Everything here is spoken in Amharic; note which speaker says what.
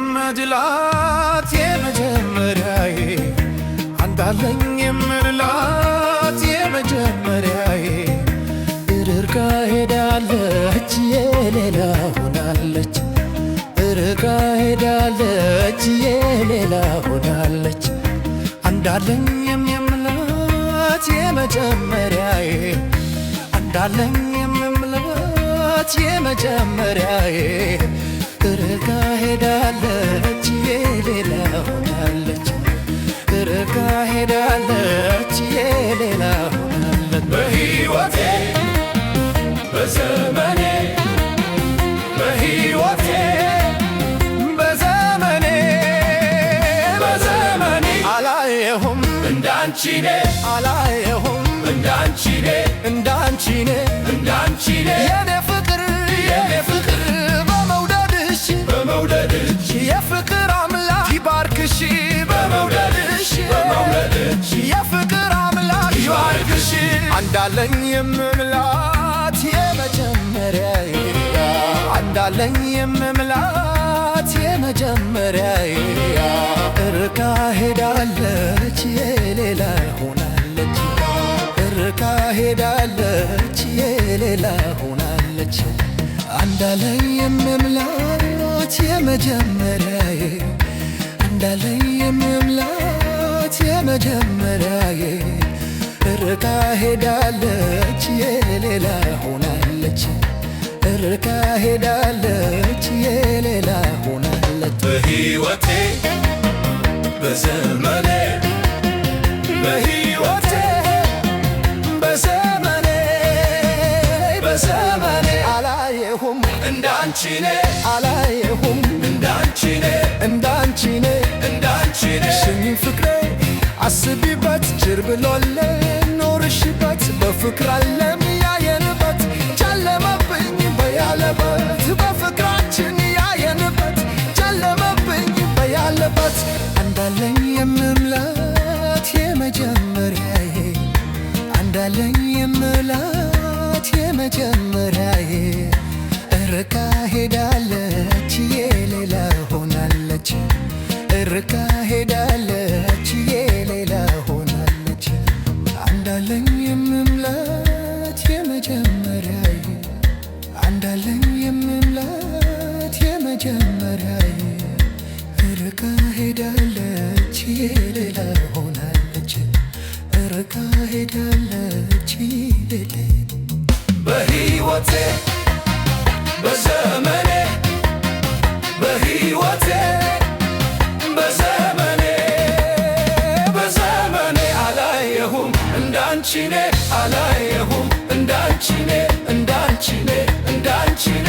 Speaker 1: የምድላት የመጀመሪያዬ አንዳለኝ የምላት የመጀመሪያዬ ርቃ ሄዳለች የሌላ ሆናለች ርቃ ሄዳለች የሌላ ሆናለች አንዳለኝ የምላት የመጀመሪያዬ አንዳለኝ የምላት የመጀመሪያዬ ርቃ ሄዳለች የሌላ ሆናለች ርቃ ሄዳለች የሌላ ሆናለች
Speaker 2: በሕይወቴ በዘመኔ በሕይወቴ
Speaker 1: በዘመኔ
Speaker 2: በዘመኔ
Speaker 1: አላየሁም
Speaker 2: እንዳንቺኔ
Speaker 1: አላየሁም
Speaker 2: እንዳንቺኔ
Speaker 1: እንዳንቺኔ
Speaker 2: እንዳንቺኔ
Speaker 1: የኔ ፍቅር በመውደድሽ
Speaker 2: በመውደድሽ
Speaker 1: የፍቅር አምላክ ይባርክሽ በመውደድሽ የፍቅር አምላክ ይባርክሽ አንዳለኝ የምምላት የመጀመሪያዬ አንዳለኝ የምምላት የመጀመሪያዬ ርቃ ሄዳለች የሌላ ሆናለች ርቃ ሄዳለች የሌላ ሆናለች አንዳለኝ የምምላት የመጀመሪያዬ አንዳለኝ የምምላት የመጀመሪያዬ ርቃ ሄዳለች የሌላ ሆናለች ርቃ ሄዳለች የሌላ ሆናለች
Speaker 2: በሕይወቴ በዘመኔ
Speaker 1: በሕይወቴ በዘመኔ በዘመኔ አላየሁም
Speaker 2: እንዳንቺኔ
Speaker 1: አላየሁም
Speaker 2: እንዳንቺኔ
Speaker 1: እንዳንቺኔ
Speaker 2: እንዳንቺኔ
Speaker 1: ስሚ ፍቅሬ አስቢበት ጅር ብሎለ ኖርሽበት በፍቅር ዓለም ያየንበት ጨለመብኝ በያለበት በፍቅራችን ያየንበት ጨለመብኝ በያለበት አንዳለኝ የምምላት የመጀመሪያዬ አንዳለኝ የምላት የመጀመሪያዬ ርቃ ሄዳለች የሌላ ሆናለች ርቃ ሄዳለች የሌላ ሆናለች አንዳለኝ የምምላት የመጀመሪያዬ አንዳለኝ የምምላት የመጀመሪያዬ ርቃ ሄዳለች የሌላ ሆናለች ርቃ ሄዳለች የሌላ
Speaker 2: በሕይወቴ በዘመኔ በሕይወቴ በዘመኔ በዘመኔ አላየሁም እንዳንቺኔ አላየሁም እንዳንቺኔ እንዳንቺኔ እንዳንቺኔ